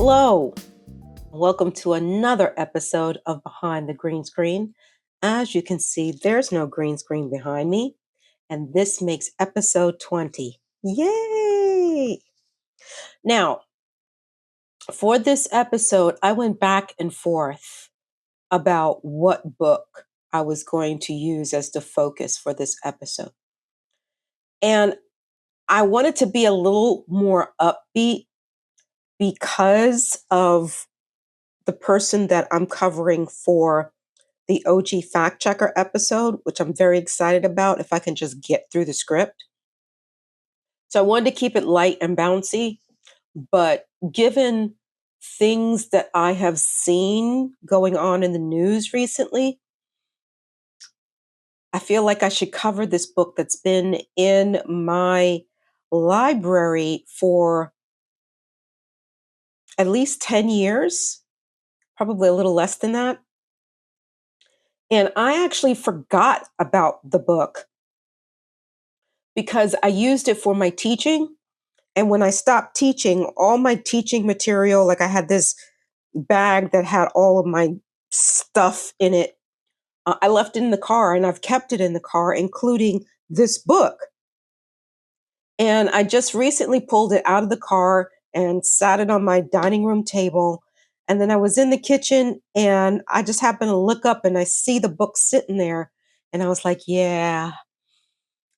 Hello, welcome to another episode of Behind the Green Screen. As you can see, there's no green screen behind me, and this makes episode 20. Yay! Now, for this episode, I went back and forth about what book I was going to use as the focus for this episode. And I wanted to be a little more upbeat because of the person that I'm covering for the OG Fact Checker episode, which I'm very excited about if I can just get through the script. So I wanted to keep it light and bouncy, but given things that I have seen going on in the news recently, I feel like I should cover this book that's been in my library for at least 10 years, probably a little less than that. And I actually forgot about the book because I used it for my teaching. And when I stopped teaching, all my teaching material, like I had this bag that had all of my stuff in it, I left it in the car and I've kept it in the car, including this book. And I just recently pulled it out of the car and sat it on my dining room table. And then I was in the kitchen and I just happened to look up and I see the book sitting there. And I was like, yeah,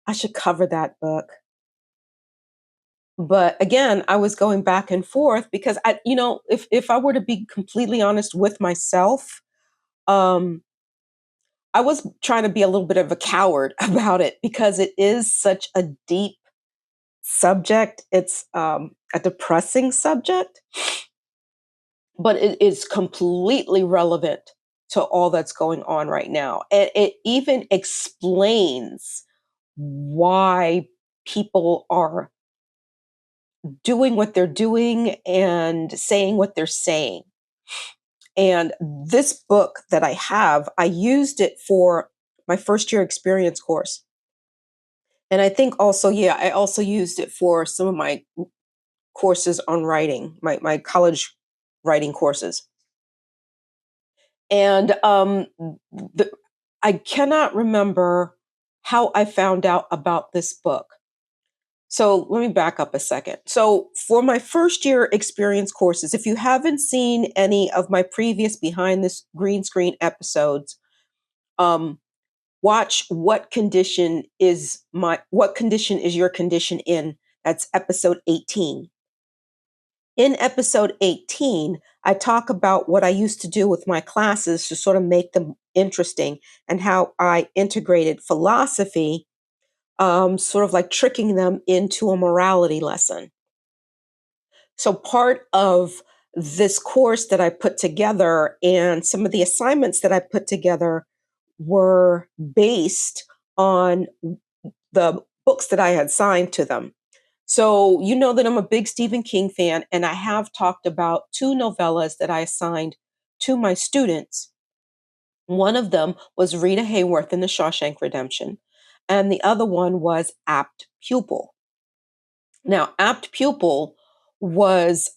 I should cover that book. But again, I was going back and forth because if I were to be completely honest with myself, um, I was trying to be a little bit of a coward about it because it is such a deep subject. It's a depressing subject, but it is completely relevant to all that's going on right now. And it even explains why people are doing what they're doing and saying what they're saying. And this book that I have, I used it for my first year experience course. And I think also, yeah, I also used it for some of my courses on writing, my college writing courses. And I cannot remember how I found out about this book. So let me back up a second. So for my first year experience courses, if you haven't seen any of my previous behind this green screen episodes, um, watch what condition is your condition in. That's episode 18. In episode 18, I talk about what I used to do with my classes to sort of make them interesting and how I integrated philosophy, sort of like tricking them into a morality lesson. So part of this course that I put together and some of the assignments that I put together were based on the books that I had signed to them. So you know that I'm a big Stephen King fan, and I have talked about two novellas that I assigned to my students. One of them was Rita Hayworth in The Shawshank Redemption, and the other one was Apt Pupil. Now, Apt Pupil was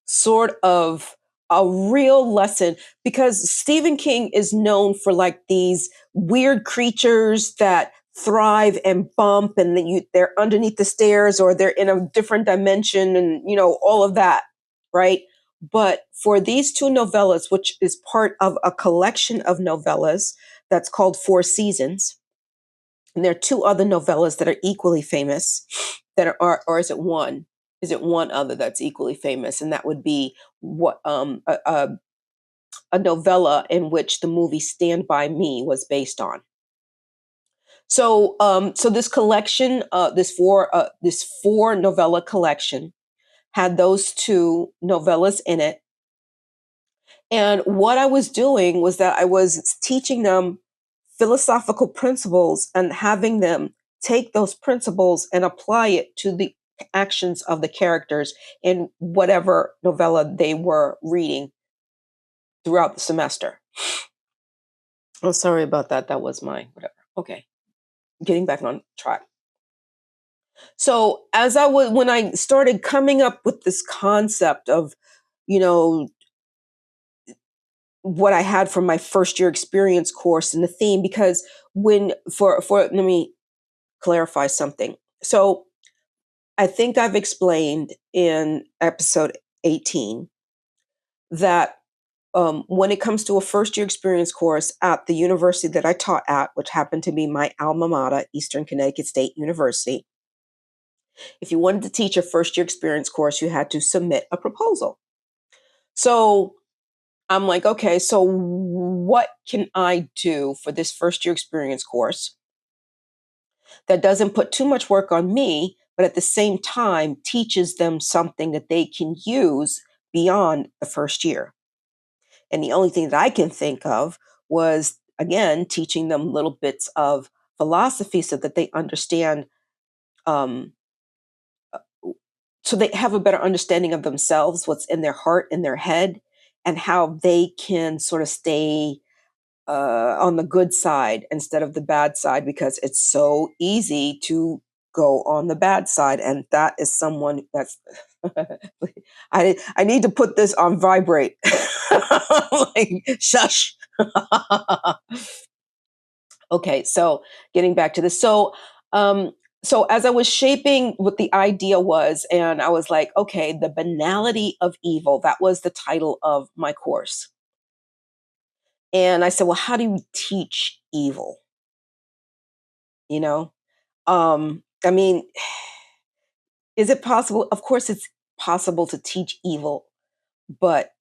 sort of a real lesson because Stephen King is known for like these weird creatures that thrive and bump and they're underneath the stairs or they're in a different dimension and all of that, right? But for these two novellas, which is part of a collection of novellas that's called Four Seasons, and there are two other novellas that are equally famous that are, or is it one? Is it one other that's equally famous? And that would be what a novella in which the movie Stand By Me was based on. So this collection, this four novella collection, had those two novellas in it. And what I was doing was that I was teaching them philosophical principles and having them take those principles and apply it to the actions of the characters in whatever novella they were reading throughout the semester. Oh, sorry about that. That was my whatever. Okay. Getting back on track. So when I started coming up with this concept of, you know, what I had from my first year experience course and the theme, because when for let me clarify something. So I think I've explained in episode 18 that when it comes to a first year experience course at the university that I taught at, which happened to be my alma mater, Eastern Connecticut State University, if you wanted to teach a first year experience course, you had to submit a proposal. So I'm like, okay, so what can I do for this first year experience course that doesn't put too much work on me, but at the same time teaches them something that they can use beyond the first year? And the only thing that I can think of was, again, teaching them little bits of philosophy so that they understand, um, so they have a better understanding of themselves, what's in their heart, in their head, and how they can sort of stay on the good side instead of the bad side, because it's so easy to go on the bad side. And that is someone that's, I need to put this on vibrate. Like, shush. Okay, so getting back to this. So as I was shaping what the idea was, and I was like, okay, the banality of evil, that was the title of my course. And I said, well, how do you teach evil? You know? I mean, is it possible? Of course it's possible to teach evil, but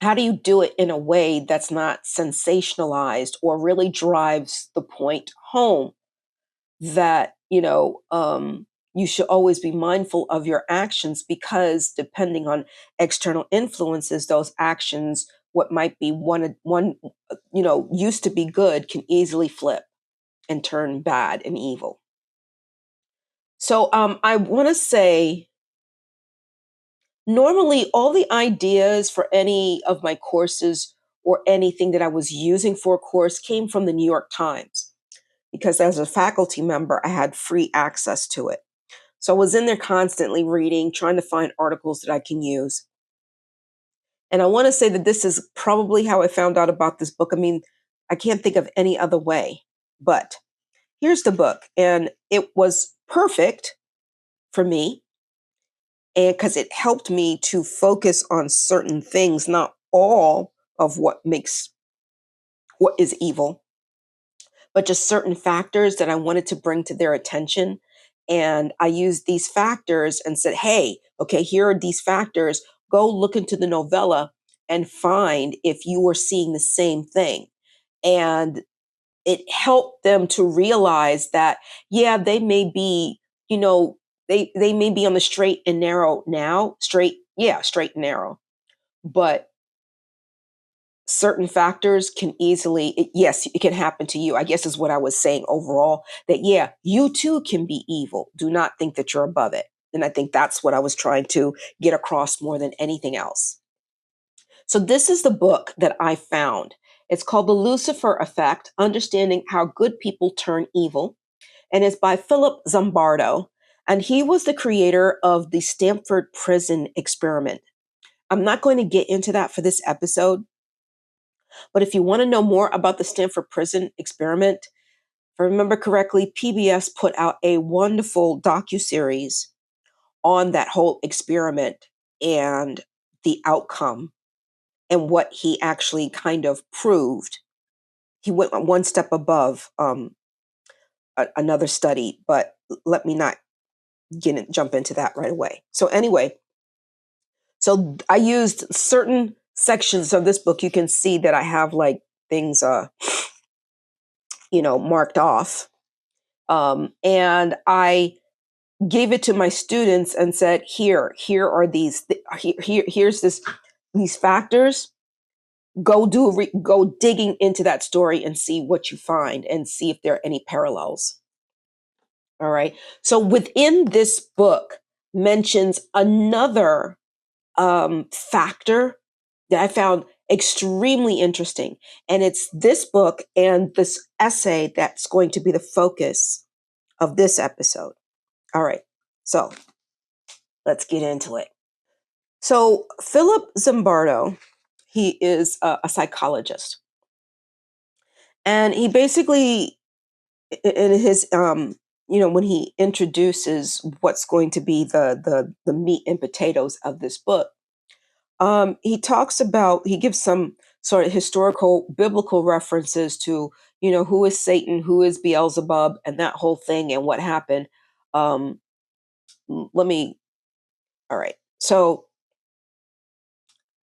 how do you do it in a way that's not sensationalized or really drives the point home that, you should always be mindful of your actions, because depending on external influences, those actions, what might be used to be good, can easily flip and turn bad and evil. So I want to say, normally all the ideas for any of my courses or anything that I was using for a course came from the New York Times, because as a faculty member, I had free access to it. So I was in there constantly reading, trying to find articles that I can use. And I want to say that this is probably how I found out about this book. I mean, I can't think of any other way. But here's the book, and it was perfect for me, and because it helped me to focus on certain things, not all of what is evil, but just certain factors that I wanted to bring to their attention. And I used these factors and said, hey, okay, here are these factors. Go look into the novella and find if you are seeing the same thing. And it helped them to realize that, yeah, they may be, you know, they may be on the straight and narrow now, straight and narrow, but certain factors can yes, it can happen to you, I guess, is what I was saying overall, that yeah, you too can be evil. Do not think that you're above it. And I think that's what I was trying to get across more than anything else. So this is the book that I found. It's called The Lucifer Effect: Understanding How Good People Turn Evil, and it's by Philip Zimbardo. And he was the creator of the Stanford Prison Experiment. I'm not going to get into that for this episode, but if you want to know more about the Stanford Prison Experiment, if I remember correctly, PBS put out a wonderful docuseries on that whole experiment and the outcome and what he actually kind of proved. He went one step above another study, but let me not jump into that right away. So anyway, so I used certain sections of this book. You can see that I have like things, marked off. And I gave it to my students and said, here are here's these factors. Go digging into that story and see what you find and see if there are any parallels. All right. So within this book mentions another factor that I found extremely interesting. And it's this book and this essay that's going to be the focus of this episode. All right. So let's get into it. So Philip Zimbardo, he is a psychologist. And he basically, in his, when he introduces what's going to be the meat and potatoes of this book, he gives some sort of historical biblical references to, who is Satan, who is Beelzebub, and that whole thing and what happened. Um, let me, all right. So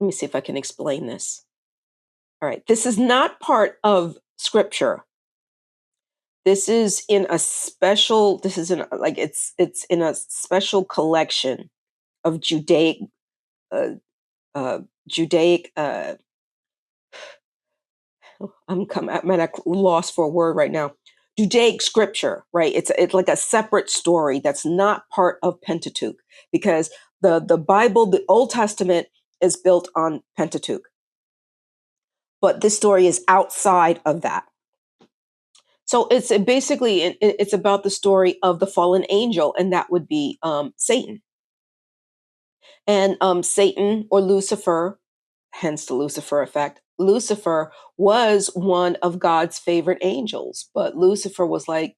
let me see if I can explain this. All right. This is not part of scripture. This is in a special, this is in like, it's in a special collection of uh, Judaic, I'm at a loss for a word right now. Judaic scripture, right? It's like a separate story that's not part of Pentateuch, because the Bible, the Old Testament, is built on Pentateuch, but this story is outside of that. So it's about the story of the fallen angel, and that would be Satan. And Satan, or Lucifer, hence the Lucifer effect. Lucifer was one of God's favorite angels, but Lucifer was like,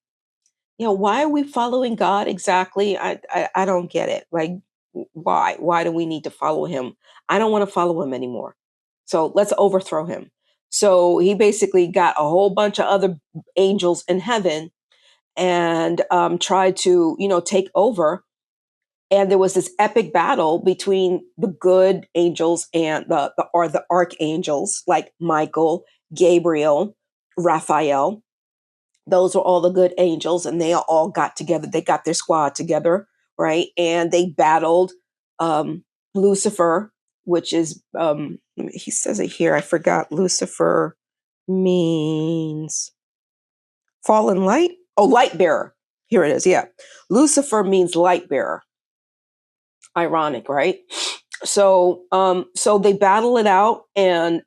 why are we following God exactly? I don't get it. Like, why? Why do we need to follow him? I don't want to follow him anymore. So let's overthrow him. So he basically got a whole bunch of other angels in heaven and tried to, take over. And there was this epic battle between the good angels and the archangels, like Michael, Gabriel, Raphael. Those are all the good angels, and they all got together. They got their squad together, right? And they battled Lucifer, which is he says it here. I forgot. Lucifer means fallen light. Oh, light bearer. Here it is. Yeah, Lucifer means light bearer. Ironic, right? So they battle it out, and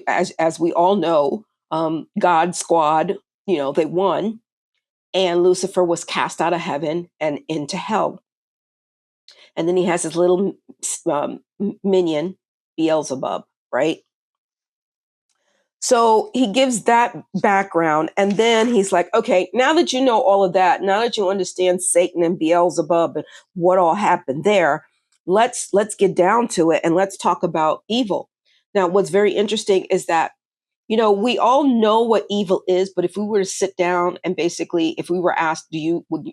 as we all know, God squad, they won, and Lucifer was cast out of heaven and into hell. And then he has his little minion, Beelzebub, right? So he gives that background, and then he's like, okay, now that you know all of that, now that you understand Satan and Beelzebub and what all happened there, let's get down to it, and let's talk about evil. Now, what's very interesting is that, we all know what evil is, but if we were to sit down and basically, if we were asked,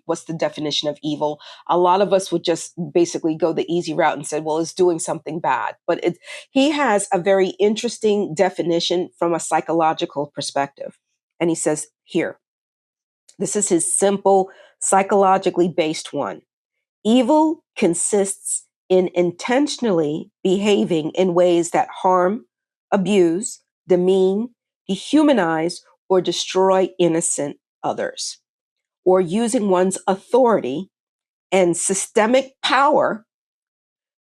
what's the definition of evil? A lot of us would just basically go the easy route and say, well, it's doing something bad. But he has a very interesting definition from a psychological perspective. And he says, here, this is his simple, psychologically based one. Evil consists in intentionally behaving in ways that harm, abuse, demean, dehumanize, or destroy innocent others, or using one's authority and systemic power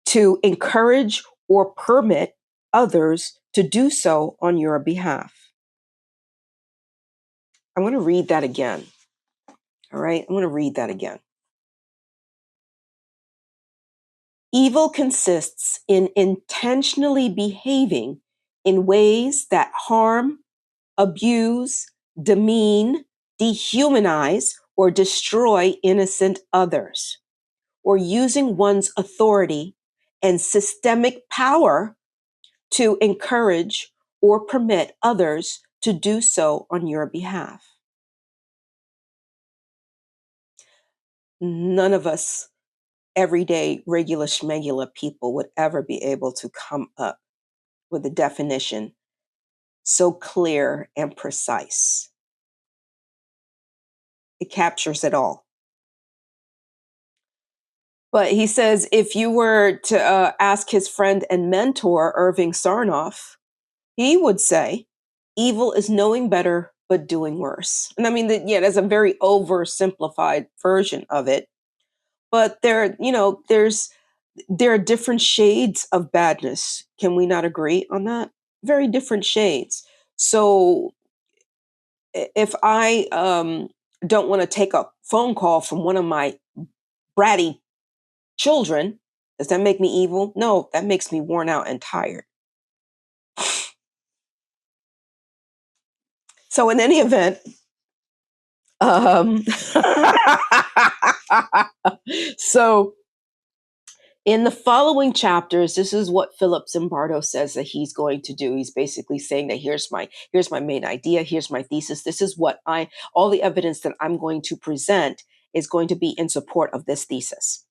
to encourage or permit others to do so on your behalf. I'm going to read that again. All right, I'm going to read that again. Evil consists in intentionally behaving in ways that harm, abuse, demean, dehumanize, or destroy innocent others, or using one's authority and systemic power to encourage or permit others to do so on your behalf. None of us, everyday, regular, schmegular people, would ever be able to come up with a definition so clear and precise. It captures it all. But he says if you were to ask his friend and mentor, Irving Sarnoff, he would say, evil is knowing better but doing worse. And I mean, that's a very oversimplified version of it. But there are different shades of badness. Can we not agree on that? Very different shades. So if I don't want to take a phone call from one of my bratty children. Does that make me evil? No, that makes me worn out and tired. So in any event, so in the following chapters, this is what Philip Zimbardo says that he's going to do. He's basically saying that here's my main idea, here's my thesis. This is what all the evidence that I'm going to present is going to be in support of this thesis.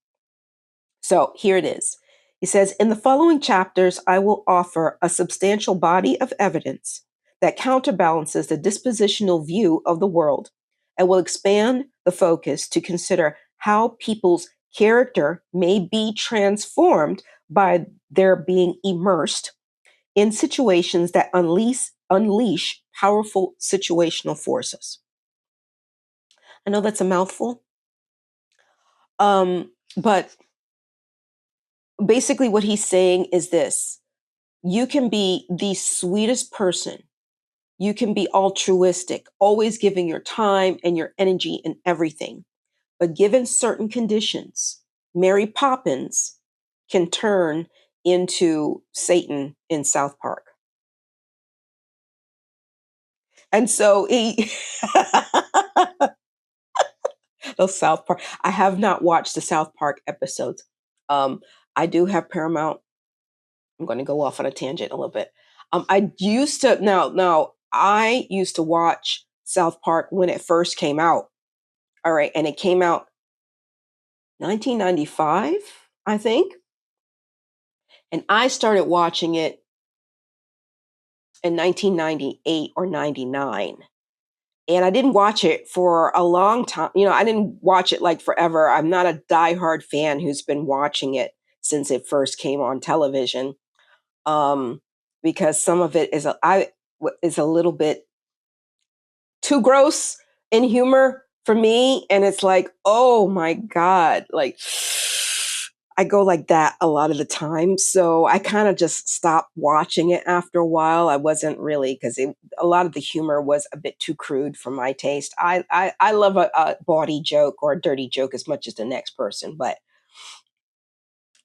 So here it is. He says, in the following chapters, I will offer a substantial body of evidence that counterbalances the dispositional view of the world and will expand the focus to consider how people's character may be transformed by their being immersed in situations that unleash powerful situational forces. I know that's a mouthful, but basically what he's saying is this: you can be the sweetest person, you can be altruistic, always giving your time and your energy and everything, but given certain conditions, Mary Poppins can turn into Satan in South Park. And so he those South Park, I have not watched the South Park episodes. I do have Paramount. I'm going to go off on a tangent a little bit. I used to now I used to watch South Park when it first came out. All right, and it came out 1995, I think, and I started watching it in 1998 or 99. And I didn't watch it for a long time. I didn't watch it like forever. I'm not a diehard fan who's been watching it since it first came on television. Because some of it is a little bit too gross in humor for me, and it's like, oh my god, like I go like that a lot of the time. So I kind of just stopped watching it after a while. I wasn't really, because a lot of the humor was a bit too crude for my taste. I love a bawdy joke or a dirty joke as much as the next person, but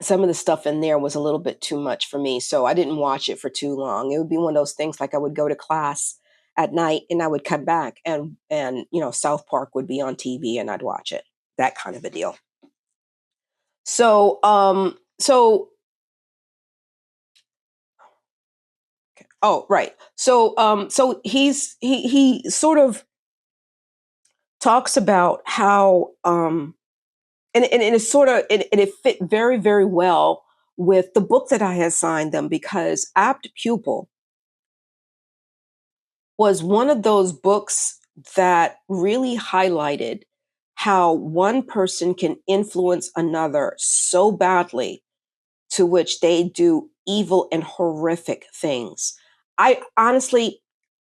some of the stuff in there was a little bit too much for me. So I didn't watch it for too long. It would be one of those things like I would go to class at night and I would come back and South Park would be on TV and I'd watch it. That kind of a deal. So oh right. So he sort of talks about how and it's sort of it fit very, very well with the book that I had assigned them, because Apt Pupil was one of those books that really highlighted how one person can influence another so badly to which they do evil and horrific things.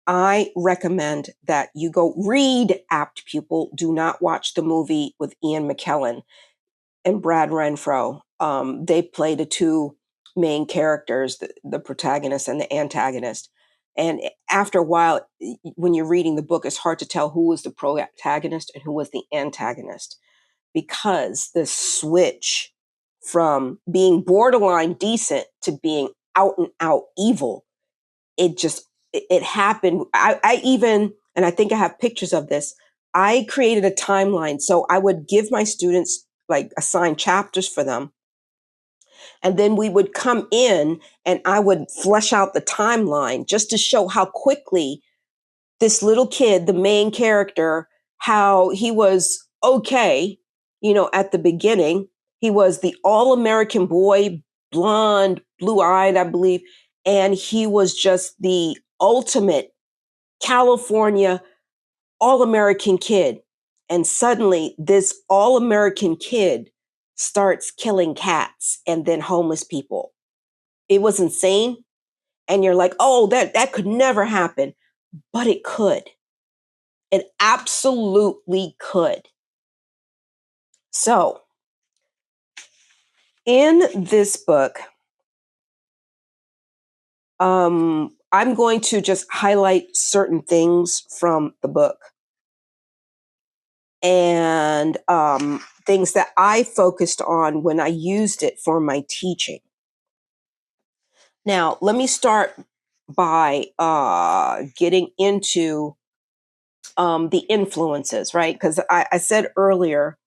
I recommend that you go read Apt Pupil. Do not watch the movie with Ian McKellen and Brad Renfro. They play the two main characters, the protagonist and the antagonist. And after a while, when you're reading the book, it's hard to tell who was the protagonist and who was the antagonist, because the switch from being borderline decent to being out and out evil, it happened. I even, and I think I have pictures of this, I created a timeline. So I would give my students, like, assign chapters for them. And then we would come in and I would flesh out the timeline just to show how quickly this little kid, the main character, how he was okay, at the beginning. He was the all-American boy, blonde, blue-eyed, I believe. And he was just the ultimate California all-American kid. And suddenly this all-American kid starts killing cats and then homeless people. It was insane. And you're like, oh, that could never happen. But it could. It absolutely could. So, in this book, I'm going to just highlight certain things from the book. and things that I focused on when I used it for my teaching. Now, let me start by getting into the influences, right? Because I said earlier,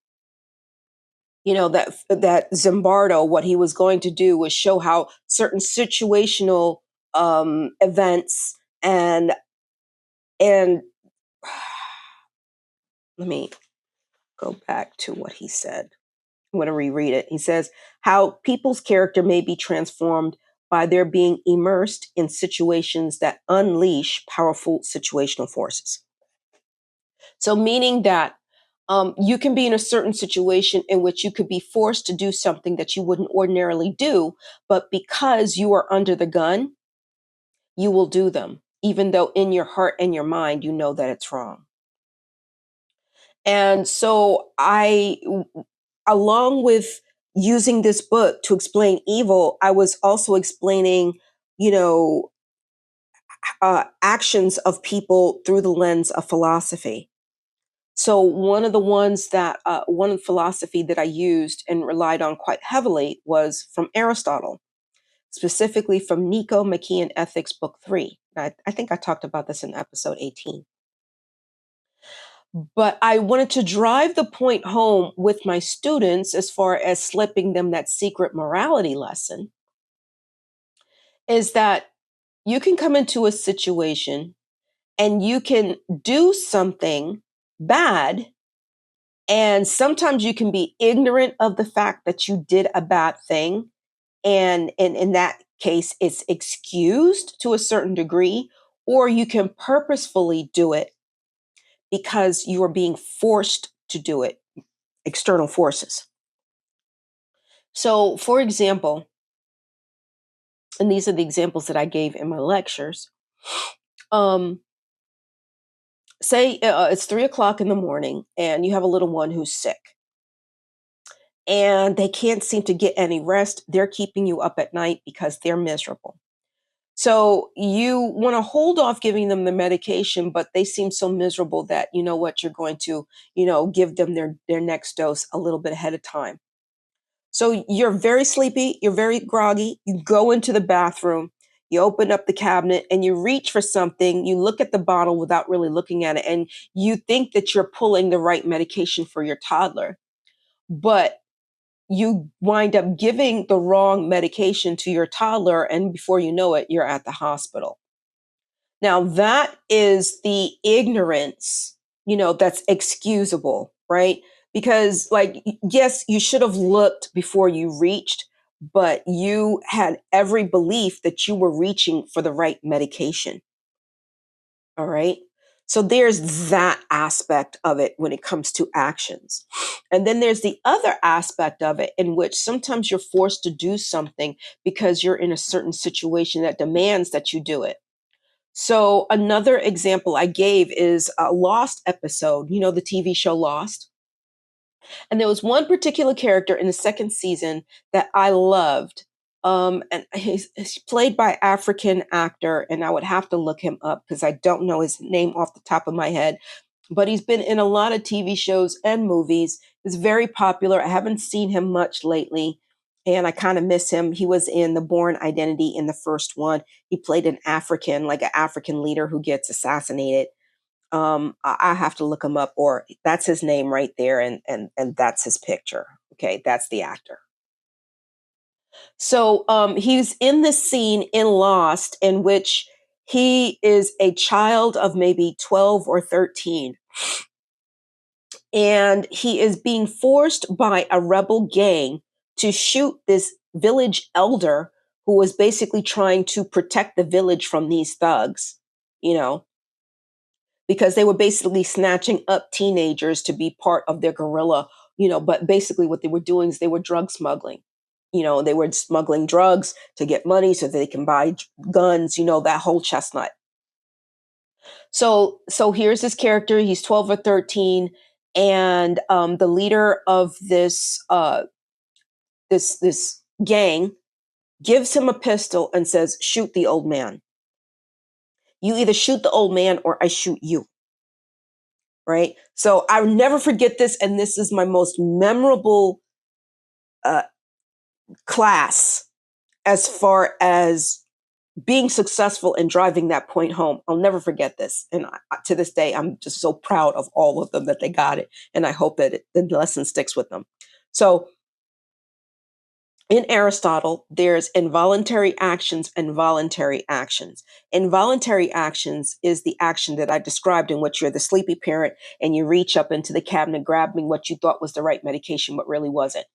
that Zimbardo, what he was going to do was show how certain situational events and let me go back to what he said. I'm going to reread it. He says, how people's character may be transformed by their being immersed in situations that unleash powerful situational forces. So, meaning that you can be in a certain situation in which you could be forced to do something that you wouldn't ordinarily do, but because you are under the gun, you will do them, even though in your heart and your mind, you know that it's wrong. And so along with using this book to explain evil, I was also explaining, you know, actions of people through the lens of philosophy. So one of the philosophy that I used and relied on quite heavily was from Aristotle, specifically from Nicomachean Ethics, Book 3. I think I talked about this in episode 18. But I wanted to drive the point home with my students as far as slipping them that secret morality lesson is that you can come into a situation and you can do something bad. And sometimes you can be ignorant of the fact that you did a bad thing. And in that case, it's excused to a certain degree, or you can purposefully do it because you are being forced to do it, external forces. So, for example, and these are the examples that I gave in my lectures, um, say it's 3 o'clock in the morning and you have a little one who's sick and they can't seem to get any rest. They're keeping you up at night because they're miserable. So you want to hold off giving them the medication, but they seem so miserable that you know what, you're going to, give them their next dose a little bit ahead of time. So you're very sleepy, you're very groggy, you go into the bathroom, you open up the cabinet and you reach for something, you look at the bottle without really looking at it, and you think that you're pulling the right medication for your toddler. But you wind up giving the wrong medication to your toddler, and before you know it, you're at the hospital. Now, that is the ignorance, that's excusable, right? Because, like, yes, you should have looked before you reached, but you had every belief that you were reaching for the right medication. All right. So there's that aspect of it when it comes to actions. And then there's the other aspect of it in which sometimes you're forced to do something because you're in a certain situation that demands that you do it. So another example I gave is a Lost episode, the TV show Lost. And there was one particular character in the second season that I loved. And he's played by African actor, and I would have to look him up because I don't know his name off the top of my head. But he's been in a lot of TV shows and movies. He's very popular. I haven't seen him much lately, and I kind of miss him. He was in The Bourne Identity in the first one. He played an African, like an African leader who gets assassinated. I have to look him up, or that's his name right there, and that's his picture. Okay, that's the actor. So he's in this scene in Lost in which he is a child of maybe 12 or 13. And he is being forced by a rebel gang to shoot this village elder who was basically trying to protect the village from these thugs, you know, because they were basically snatching up teenagers to be part of their guerrilla, but basically what they were doing is they were drug smuggling. They were smuggling drugs to get money so that they can buy guns, that whole chestnut. So here's this character, he's 12 or 13, and the leader of this gang gives him a pistol and says, shoot the old man. You either shoot the old man or I shoot you. right? So I'll never forget this, and this is my most memorable uh, class as far as being successful in driving that point home. I'll never forget this. And to this day, I'm just so proud of all of them that they got it. And I hope that the lesson sticks with them. So in Aristotle, there's involuntary actions and voluntary actions. Involuntary actions is the action that I described, in which you're the sleepy parent and you reach up into the cabinet, grabbing what you thought was the right medication, but really wasn't.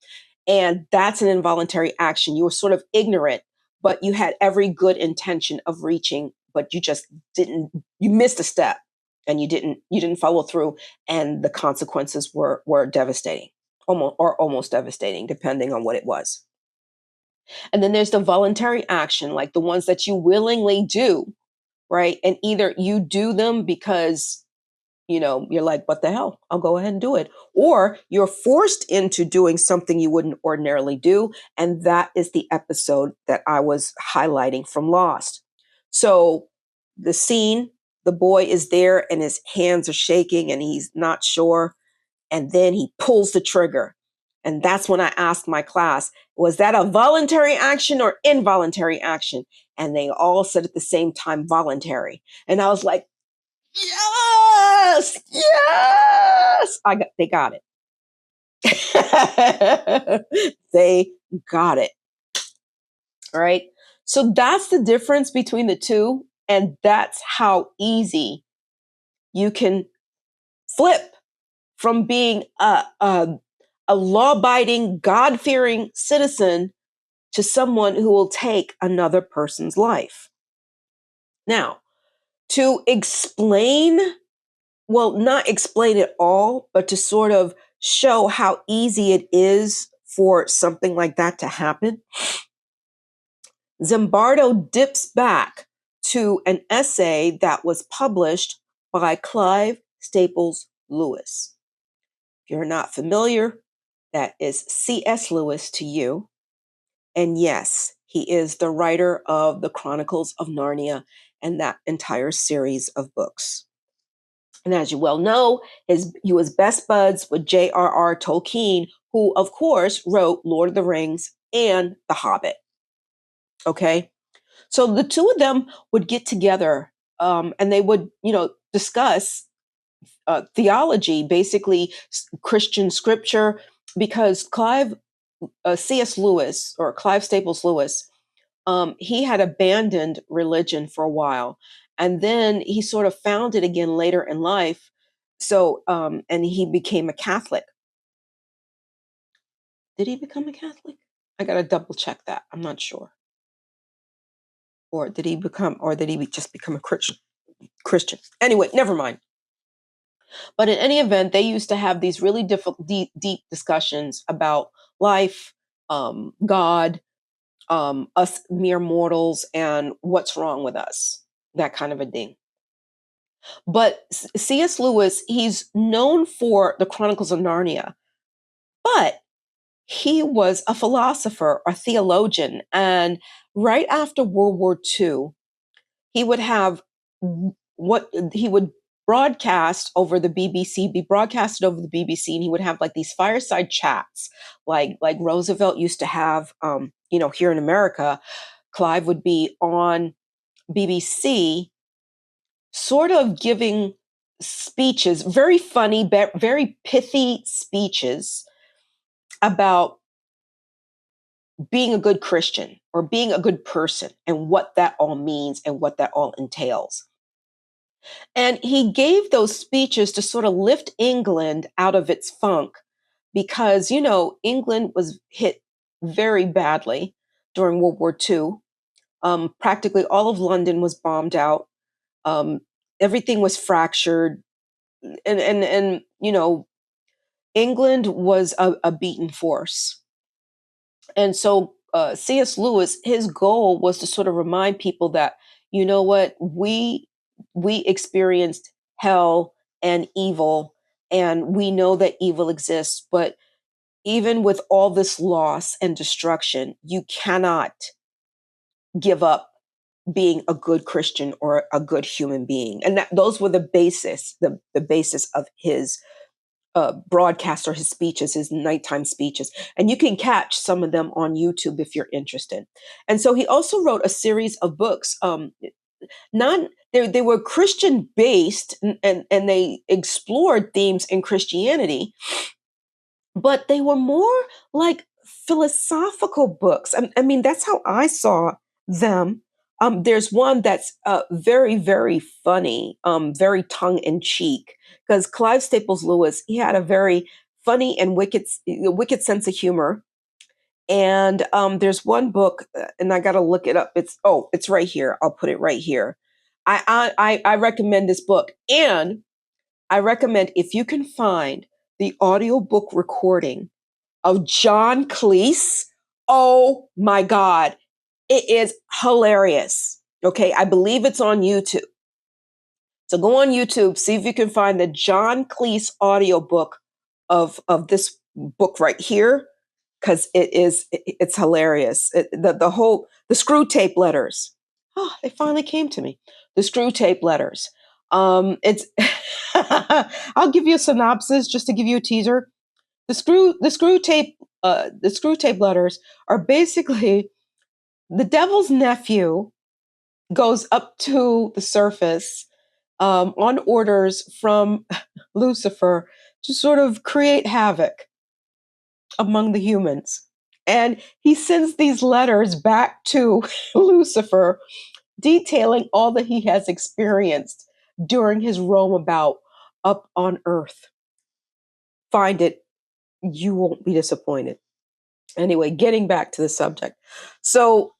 And that's an involuntary action. You were sort of ignorant, but you had every good intention of reaching, but you just didn't, you missed a step and you didn't follow through. And the consequences were devastating, almost devastating, depending on what it was. And then there's the voluntary action, like the ones that you willingly do, right? And either you do them because, you're like, what the hell? I'll go ahead and do it. Or you're forced into doing something you wouldn't ordinarily do. And that is the episode that I was highlighting from Lost. So the scene, the boy is there and his hands are shaking and he's not sure. And then he pulls the trigger. And that's when I asked my class, was that a voluntary action or involuntary action? And they all said at the same time, voluntary. And I was like, yes, yes. They got it. They got it. All right. So that's the difference between the two. And that's how easy you can flip from being a law-abiding, God-fearing citizen to someone who will take another person's life. Now, to explain, well, not explain it all, but to sort of show how easy it is for something like that to happen, Zimbardo dips back to an essay that was published by Clive Staples Lewis. If you're not familiar, that is C.S. Lewis to you. And yes, he is the writer of the Chronicles of Narnia and that entire series of books. And as you well know, he was best buds with J.R.R. Tolkien, who, of course, wrote Lord of the Rings and The Hobbit. Okay? So the two of them would get together and they would, discuss theology, basically Christian scripture, because C.S. Lewis, or Clive Staples Lewis, he had abandoned religion for a while. And then he sort of found it again later in life. So, and he became a Catholic. Did he become a Catholic? I got to double check that. I'm not sure. Or did he just become a Christian? Anyway, never mind. But in any event, they used to have these really difficult, deep discussions about life, God, us mere mortals, and what's wrong with us, that kind of a thing. But C.S. Lewis, he's known for the Chronicles of Narnia, but he was a philosopher, a theologian. And right after World War II, he would have what he would broadcast over the BBC, be broadcasted over the BBC, and he would have like these fireside chats, like Roosevelt used to have, here in America. Clive would be on BBC, sort of giving speeches, very funny, very pithy speeches about being a good Christian or being a good person and what that all means and what that all entails. And he gave those speeches to sort of lift England out of its funk because, England was hit very badly during World War II. Practically all of London was bombed out. Everything was fractured. And England was a beaten force. And so C.S. Lewis, his goal was to sort of remind people that, you know what, we experienced hell and evil, and we know that evil exists, but even with all this loss and destruction, you cannot give up being a good Christian or a good human being. And those were the basis of his broadcast or his speeches, his nighttime speeches. And you can catch some of them on YouTube if you're interested. And so he also wrote a series of books. They were Christian based, and they explored themes in Christianity, but they were more like philosophical books. I mean, that's how I saw them. There's one that's very, very funny, very tongue in cheek, because Clive Staples Lewis, he had a very funny and wicked sense of humor. And there's one book, and I got to look it up. It's right here. I'll put it right here. I recommend this book, and I recommend, if you can find the audiobook recording of John Cleese. Oh my God. It is hilarious. Okay. I believe it's on YouTube. So go on YouTube, see if you can find the John Cleese audiobook of this book right here. Cause it's hilarious. The screw tape letters. Oh, they finally came to me. The screw tape letters. It's, I'll give you a synopsis just to give you a teaser. The screw tape letters are basically the devil's nephew goes up to the surface on orders from Lucifer to sort of create havoc among the humans. And he sends these letters back to Lucifer detailing all that he has experienced during his roam about up on earth. Find it, you won't be disappointed. Anyway, getting back to the subject. So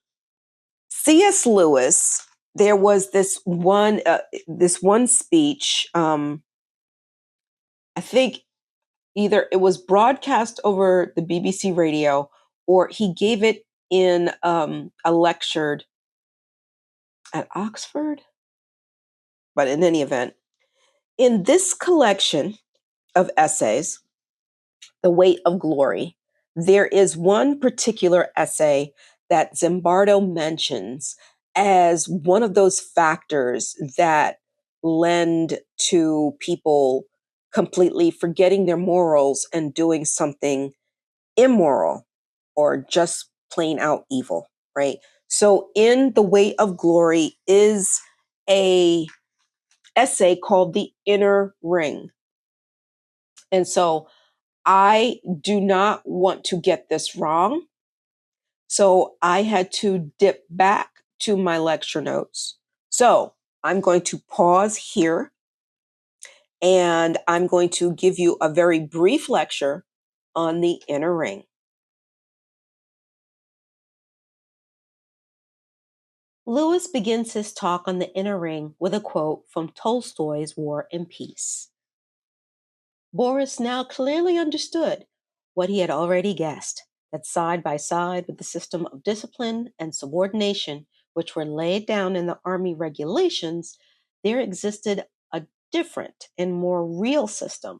C.S. Lewis, there was this one speech. I think either it was broadcast over the BBC radio, or he gave it in a lecture at Oxford. But in any event, in this collection of essays, The Weight of Glory, there is one particular essay that Zimbardo mentions as one of those factors that lend to people completely forgetting their morals and doing something immoral or just plain out evil, right? So in The Weight of Glory is a essay called The Inner Ring. And so I do not want to get this wrong. So I had to dip back to my lecture notes. So I'm going to pause here, and I'm going to give you a very brief lecture on the inner ring. Lewis begins his talk on the inner ring with a quote from Tolstoy's War and Peace. Boris now clearly understood what he had already guessed, that side by side with the system of discipline and subordination which were laid down in the army regulations, there existed a different and more real system,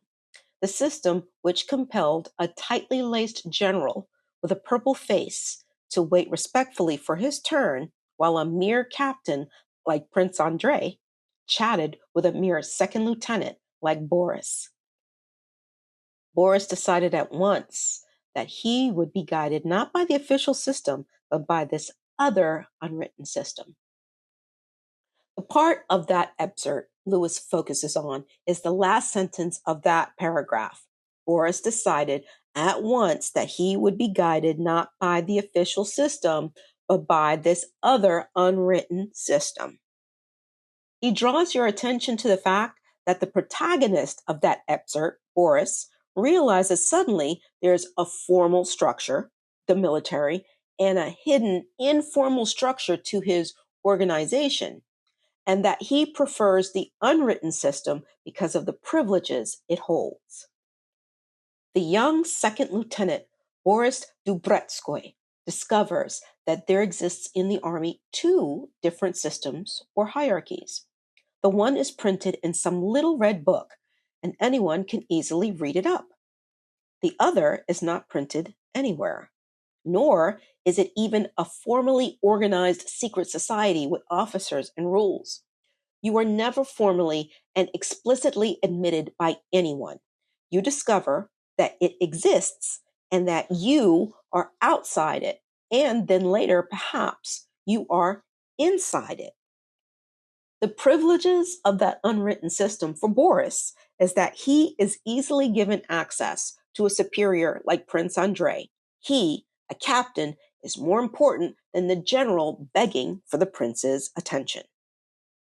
the system which compelled a tightly laced general with a purple face to wait respectfully for his turn, while a mere captain like Prince Andrei chatted with a mere second lieutenant like Boris. Boris decided at once that he would be guided not by the official system, but by this other unwritten system. The part of that excerpt Lewis focuses on is the last sentence of that paragraph. Boris decided at once that he would be guided not by the official system, but by this other unwritten system. He draws your attention to the fact that the protagonist of that excerpt, Boris, realizes suddenly there's a formal structure, the military, and a hidden informal structure to his organization, and that he prefers the unwritten system because of the privileges it holds. The young second lieutenant, Boris Dubretsky, discovers that there exists in the army two different systems or hierarchies. The one is printed in some little red book, and anyone can easily read it up. The other is not printed anywhere. nor is it even a formally organized secret society with officers and rules. You are never formally and explicitly admitted by anyone. You discover that it exists and that you are outside it, and then later, perhaps, you are inside it. The privileges of that unwritten system for Boris is that he is easily given access to a superior like Prince Andrei. He, a captain, is more important than the general begging for the prince's attention.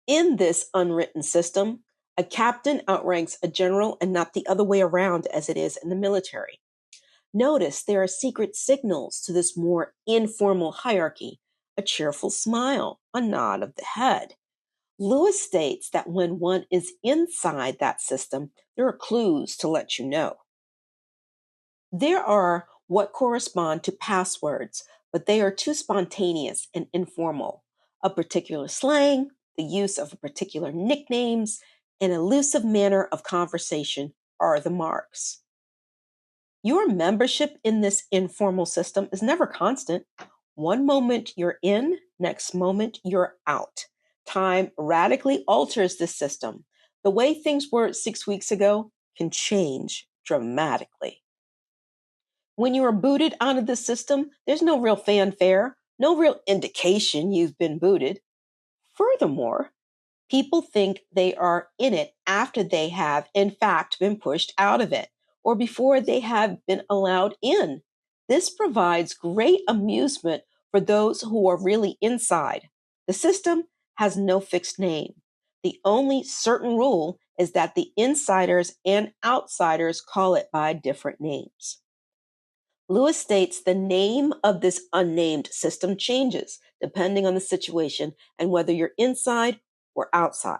In this unwritten system, a captain outranks a general and not the other way around as it is in the military. Notice there are secret signals to this more informal hierarchy: a cheerful smile, a nod of the head. Lewis states that when one is inside that system, there are clues to let you know. There are what correspond to passwords, but they are too spontaneous and informal. A particular slang, the use of particular nicknames, an elusive manner of conversation are the marks. Your membership in this informal system is never constant. One moment you're in, next moment you're out. Time radically alters this system. The way things were 6 weeks ago can change dramatically. When you are booted out of the system, there's no real fanfare, no real indication you've been booted. Furthermore, people think they are in it after they have, in fact, been pushed out of it, or before they have been allowed in. This provides great amusement for those who are really inside. The system has no fixed name. The only certain rule is that the insiders and outsiders call it by different names. Lewis states the name of this unnamed system changes depending on the situation and whether you're inside or outside.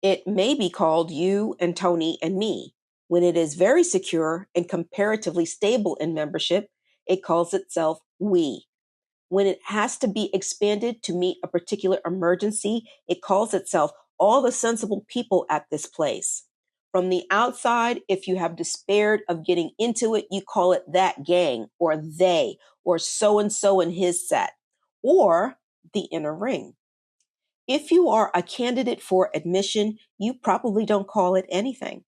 It may be called you and Tony and me. When it is very secure and comparatively stable in membership, it calls itself we. When it has to be expanded to meet a particular emergency, it calls itself all the sensible people at this place. From the outside, if you have despaired of getting into it, you call it that gang or they or so and so in his set or the inner ring. If you are a candidate for admission, you probably don't call it anything.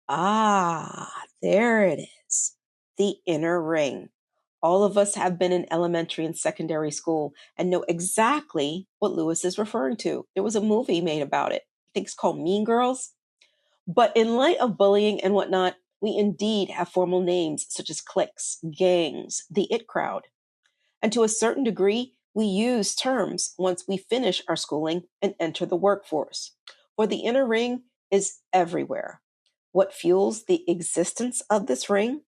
Ah, there it is. The inner ring. All of us have been in elementary and secondary school and know exactly what Lewis is referring to. There was a movie made about it. I think it's called Mean Girls. But in light of bullying and whatnot, we indeed have formal names such as cliques, gangs, the it crowd. And to a certain degree, we use terms once we finish our schooling and enter the workforce. For the inner ring is everywhere. What fuels the existence of this ring?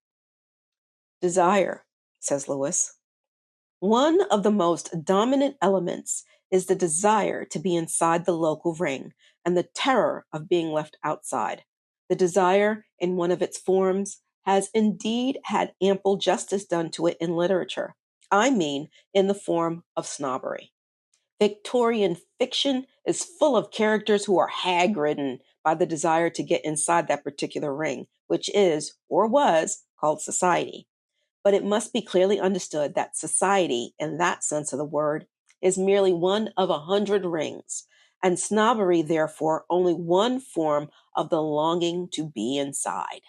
Desire, says Lewis. One of the most dominant elements is the desire to be inside the local ring and the terror of being left outside. The desire, in one of its forms, has indeed had ample justice done to it in literature. I mean, in the form of snobbery. Victorian fiction is full of characters who are hag-ridden by the desire to get inside that particular ring, which is, or was, called society. But it must be clearly understood that society, in that sense of the word, is merely one of 100 rings, and snobbery, therefore, only one form of the longing to be inside.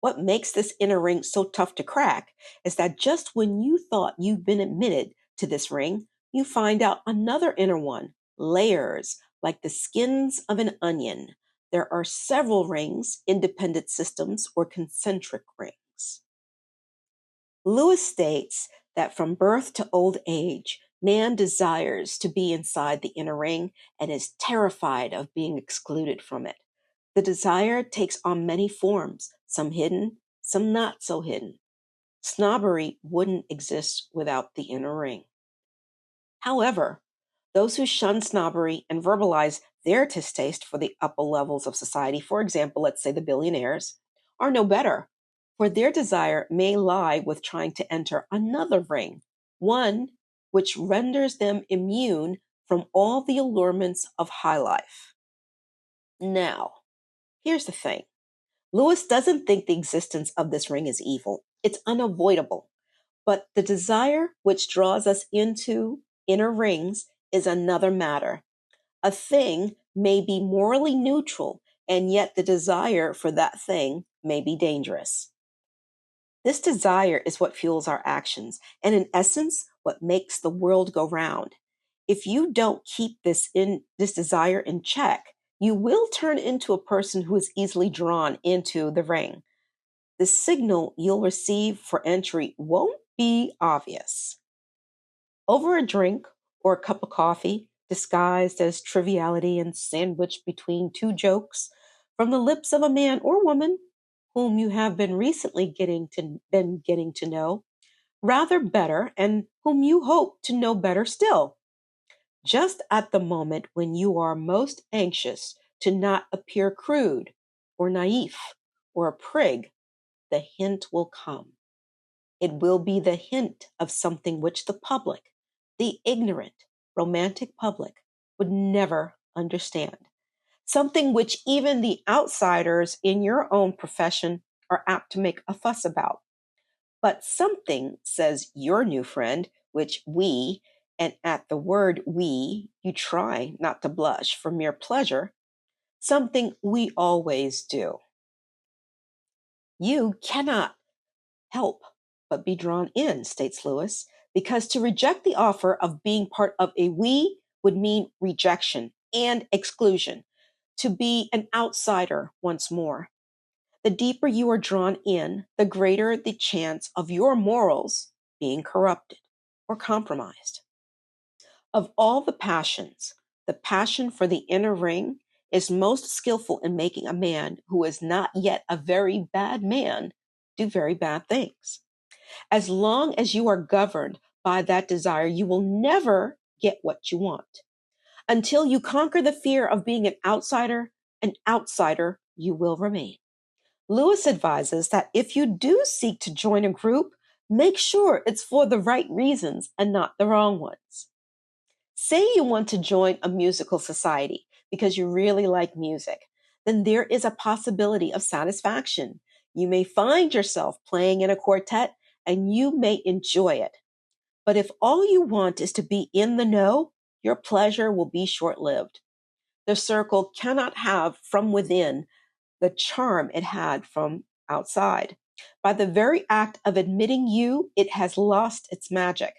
What makes this inner ring so tough to crack is that just when you thought you've been admitted to this ring, you find out another inner one, layers, like the skins of an onion. There are several rings, independent systems, or concentric rings. Lewis states that from birth to old age, man desires to be inside the inner ring and is terrified of being excluded from it. The desire takes on many forms, some hidden, some not so hidden. Snobbery wouldn't exist without the inner ring. However, those who shun snobbery and verbalize their distaste for the upper levels of society, for example, let's say the billionaires, are no better, for their desire may lie with trying to enter another ring, one which renders them immune from all the allurements of high life. Now, here's the thing. Lewis doesn't think the existence of this ring is evil. It's unavoidable. But the desire which draws us into inner rings is another matter. A thing may be morally neutral, and yet the desire for that thing may be dangerous. This desire is what fuels our actions, and in essence, what makes the world go round. If you don't keep this desire in check, you will turn into a person who is easily drawn into the ring. The signal you'll receive for entry won't be obvious. Over a drink or a cup of coffee, disguised as triviality and sandwiched between two jokes, from the lips of a man or woman whom you have been recently getting to know rather better and whom you hope to know better still. Just at the moment when you are most anxious to not appear crude or naif or a prig, the hint will come. It will be the hint of something which the public, the ignorant, romantic public, would never understand. Something which even the outsiders in your own profession are apt to make a fuss about. But something, says your new friend, which we, and at the word we, you try not to blush for mere pleasure, something we always do. You cannot help but be drawn in, states Lewis, because to reject the offer of being part of a we would mean rejection and exclusion, to be an outsider once more. The deeper you are drawn in, the greater the chance of your morals being corrupted or compromised. Of all the passions, the passion for the inner ring is most skillful in making a man who is not yet a very bad man do very bad things. As long as you are governed by that desire, you will never get what you want. Until you conquer the fear of being an outsider you will remain. Lewis advises that if you do seek to join a group, make sure it's for the right reasons and not the wrong ones. Say you want to join a musical society because you really like music, then there is a possibility of satisfaction. You may find yourself playing in a quartet and you may enjoy it. But if all you want is to be in the know, your pleasure will be short-lived. The circle cannot have from within the charm it had from outside. By the very act of admitting you, it has lost its magic.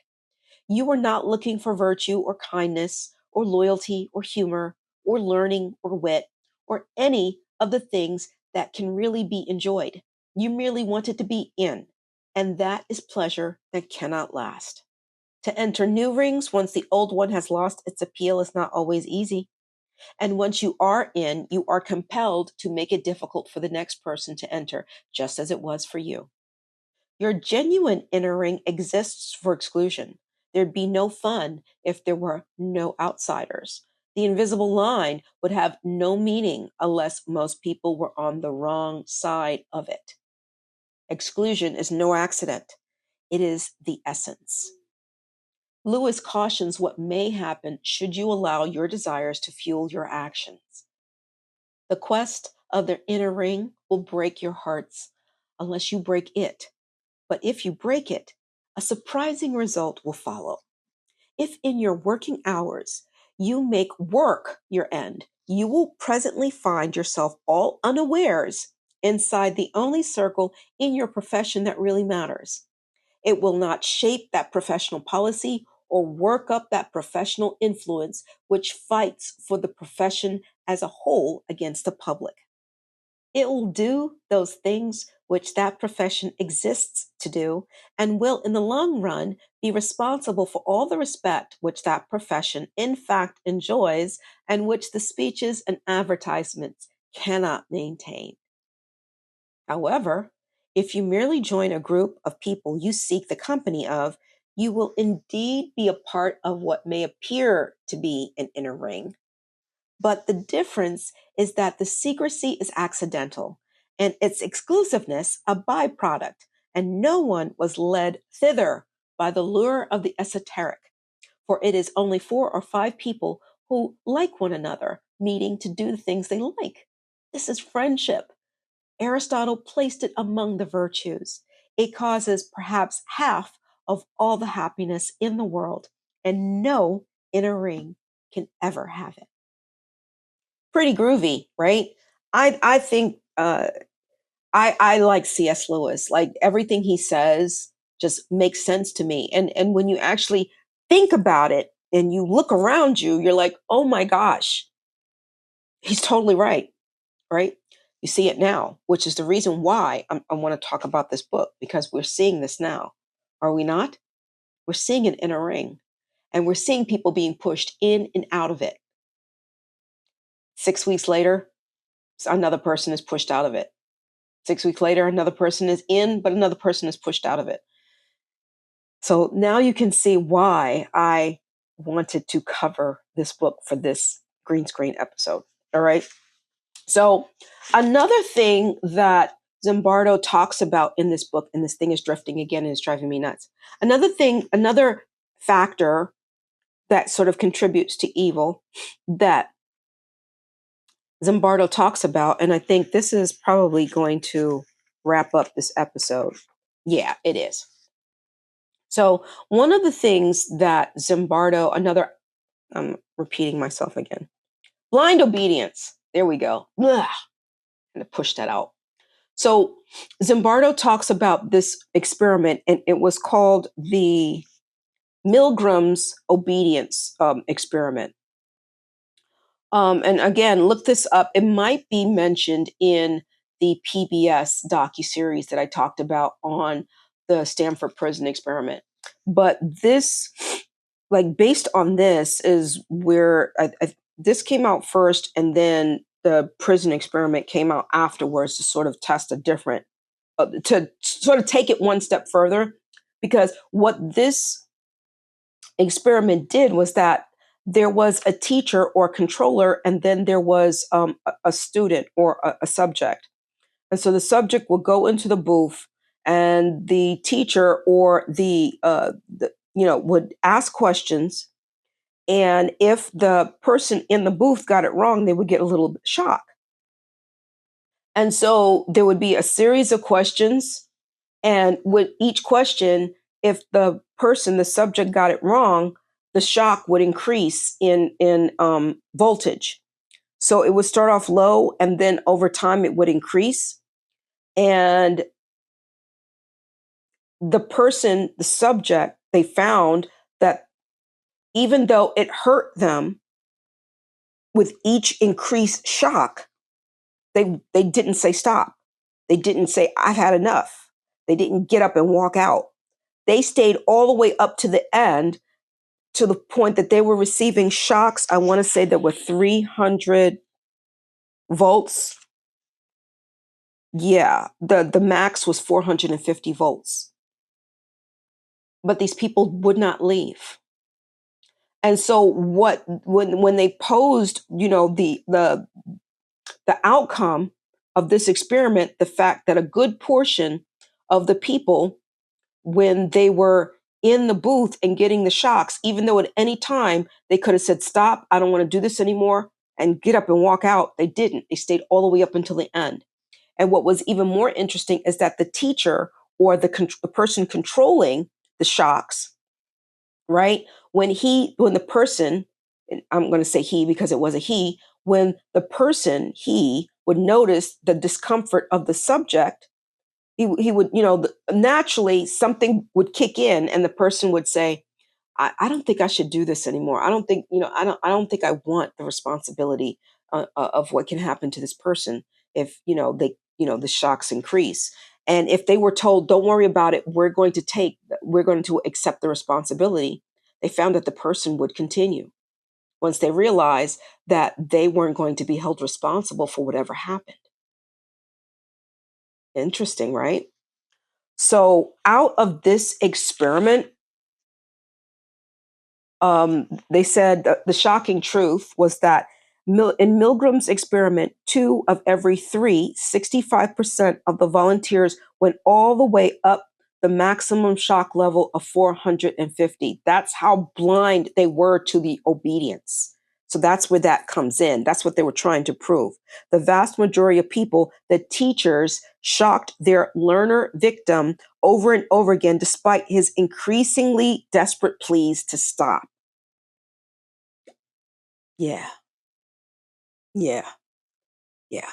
You are not looking for virtue or kindness or loyalty or humor or learning or wit or any of the things that can really be enjoyed. You merely want it to be in, and that is pleasure that cannot last. To enter new rings once the old one has lost its appeal is not always easy. And once you are in, you are compelled to make it difficult for the next person to enter, just as it was for you. Your genuine inner ring exists for exclusion. There'd be no fun if there were no outsiders. The invisible line would have no meaning unless most people were on the wrong side of it. Exclusion is no accident. It is the essence. Lewis cautions what may happen should you allow your desires to fuel your actions. The quest of the inner ring will break your hearts unless you break it. But if you break it, a surprising result will follow. If in your working hours you make work your end, you will presently find yourself all unawares inside the only circle in your profession that really matters. It will not shape that professional policy or work up that professional influence which fights for the profession as a whole against the public. It will do those things which that profession exists to do and will, in the long run, be responsible for all the respect which that profession in fact enjoys and which the speeches and advertisements cannot maintain. However, if you merely join a group of people you seek the company of, you will indeed be a part of what may appear to be an inner ring. But the difference is that the secrecy is accidental and its exclusiveness a byproduct, and no one was led thither by the lure of the esoteric, for it is only 4 or 5 people who like one another meeting to do the things they like. This is friendship. Aristotle placed it among the virtues. it causes perhaps half of all the happiness in the world, and no inner ring can ever have it. Pretty groovy, right? I think I like C.S. Lewis. Like everything he says just makes sense to me. And when you actually think about it and you look around you, you're like, oh my gosh, he's totally right, right? You see it now, which is the reason why I want to talk about this book, because we're seeing this now. Are we not? We're seeing an inner ring, and we're seeing people being pushed in and out of it. 6 weeks later, another person is pushed out of it. 6 weeks later, another person is in, but another person is pushed out of it. So now you can see why I wanted to cover this book for this green screen episode. All right. So another thing that Zimbardo talks about in this book, and this thing is drifting again and it's driving me nuts. Another factor that sort of contributes to evil that Zimbardo talks about, and I think this is probably going to wrap up this episode. Yeah, it is. So one of the things that Zimbardo, I'm repeating myself again, blind obedience. There we go. Ugh, and to push that out. So Zimbardo talks about this experiment, and it was called the Milgram's obedience experiment. And again, look this up. It might be mentioned in the PBS docuseries that I talked about on the Stanford prison experiment. But this, like, based on this, is where this came out first, and then the prison experiment came out afterwards to sort of test a different, to sort of take it one step further. Because what this experiment did was that there was a teacher or controller, and then there was a student or a subject. And so the subject will go into the booth, and the teacher or the would ask questions. And if the person in the booth got it wrong, they would get a little bit shocked. And so there would be a series of questions. And with each question, if the subject got it wrong, the shock would increase in voltage. So it would start off low, and then over time it would increase. And the subject, they found that even though it hurt them with each increased shock, they didn't say stop. They didn't say, I've had enough. They didn't get up and walk out. They stayed all the way up to the end, to the point that they were receiving shocks. I want to say that were 300 volts. Yeah, the max was 450 volts. But these people would not leave. And so when they posed, the outcome of this experiment, the fact that a good portion of the people, when they were in the booth and getting the shocks, even though at any time they could have said, stop, I don't want to do this anymore, and get up and walk out, they didn't. They stayed all the way up until the end. And what was even more interesting is that the teacher, or the person controlling the shocks, right? When the person, and I'm going to say he because it was a he, when the person, he would notice the discomfort of the subject, he would, naturally something would kick in, and the person would say, I don't think I should do this anymore. I don't think, I don't think I want the responsibility of what can happen to this person if, the shocks increase. And if they were told, don't worry about it, we're going to accept the responsibility, they found that the person would continue once they realized that they weren't going to be held responsible for whatever happened. Interesting, right? So out of this experiment, they said the shocking truth was that in Milgram's experiment, 2 of every 3, 65% of the volunteers went all the way up the maximum shock level of 450. That's how blind they were to the obedience. So that's where that comes in. That's what they were trying to prove. The vast majority of people, the teachers, shocked their learner victim over and over again, despite his increasingly desperate pleas to stop. Yeah, yeah, yeah.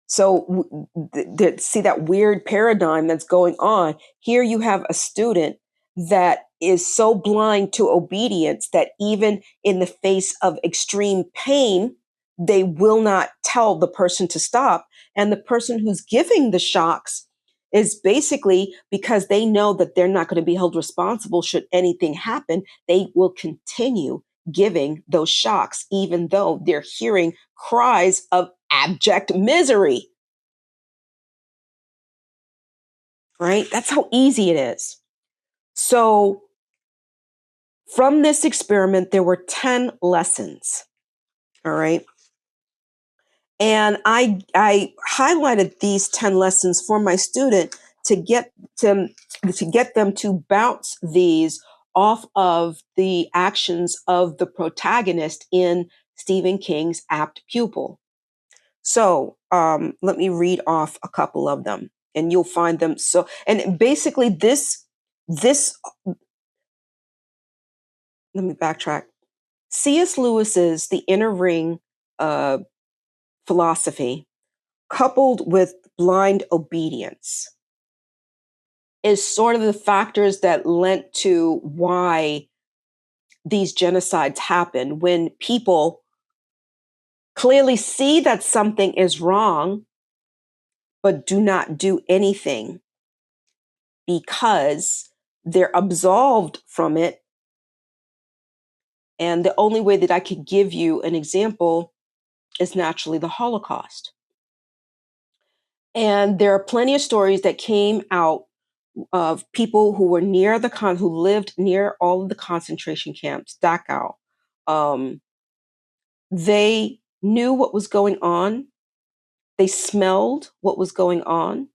So see that weird paradigm that's going on. Here you have a student that is so blind to obedience that even in the face of extreme pain, they will not tell the person to stop. And the person who's giving the shocks is basically, because they know that they're not going to be held responsible should anything happen, they will continue giving those shocks, even though they're hearing cries of abject misery. Right? That's how easy it is. So, from this experiment, there were 10 lessons. All right. And I highlighted these 10 lessons for my student to get them to bounce these off of the actions of the protagonist in Stephen King's apt pupil. So let me read off a couple of them, and you'll find them. So, and basically, this. Let me backtrack. C.S. Lewis's The Inner Ring uh, philosophy, coupled with blind obedience, is sort of the factors that lent to why these genocides happen when people clearly see that something is wrong, but do not do anything because they're absolved from it. And the only way that I could give you an example is naturally the Holocaust. And there are plenty of stories that came out of people who were near who lived near all of the concentration camps, Dachau. Um, they knew what was going on. They smelled what was going on,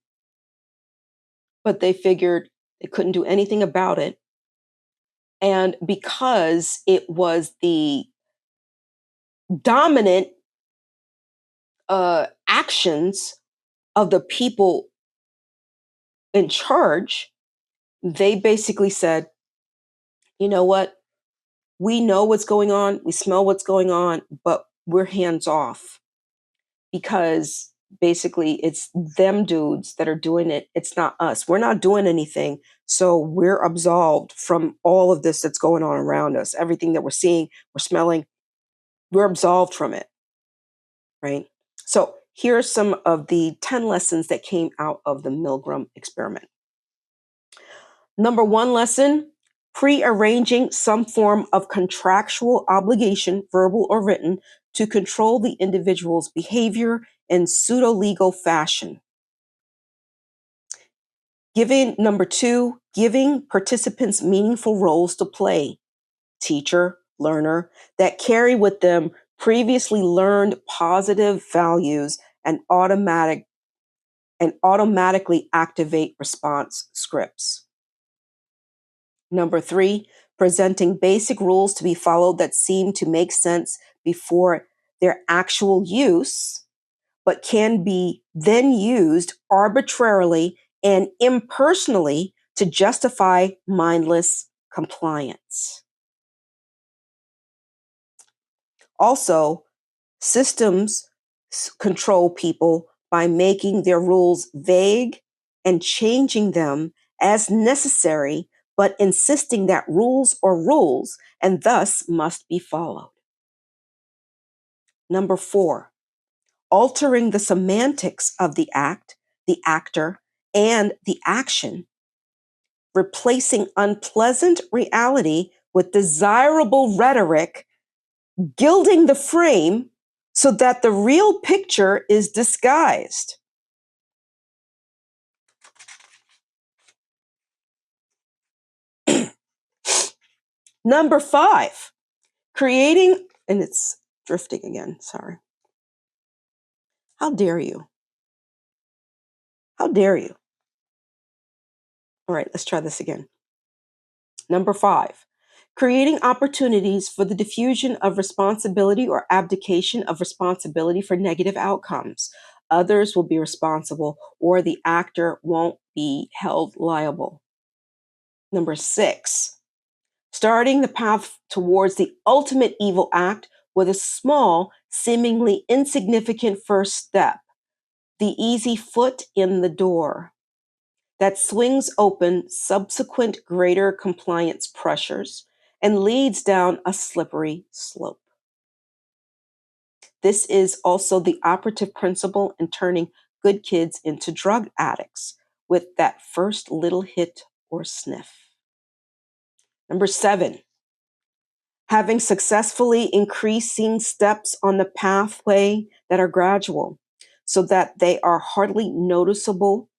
but they figured they couldn't do anything about it. And because it was the dominant actions of the people in charge, they basically said, you know what? We know what's going on. We smell what's going on, but we're hands off because basically it's them dudes that are doing it. It's not us. We're not doing anything. So we're absolved from all of this that's going on around us. Everything that we're seeing, we're smelling, we're absolved from it. Right. So here are some of the 10 lessons that came out of the Milgram experiment. Number one lesson: pre-arranging some form of contractual obligation, verbal or written, to control the individual's behavior in pseudo-legal fashion. Number two, giving participants meaningful roles to play, teacher, learner, that carry with them previously learned positive values and automatically activate response scripts. Number three, presenting basic rules to be followed that seem to make sense before their actual use, but can be then used arbitrarily and impersonally to justify mindless compliance. Also, systems control people by making their rules vague and changing them as necessary, but insisting that rules are rules and thus must be followed. Number four, altering the semantics of the act, the actor, and the action, replacing unpleasant reality with desirable rhetoric, gilding the frame so that the real picture is disguised. Number five, creating, and it's drifting again, sorry. How dare you? How dare you? All right, let's try this again. Number five, creating opportunities for the diffusion of responsibility or abdication of responsibility for negative outcomes. Others will be responsible, or the actor won't be held liable. Number 6, starting the path towards the ultimate evil act with a small, seemingly insignificant first step, the easy foot in the door that swings open subsequent greater compliance pressures and leads down a slippery slope. This is also the operative principle in turning good kids into drug addicts with that first little hit or sniff. Number 7, having successfully increasing steps on the pathway that are gradual so that they are hardly noticeable.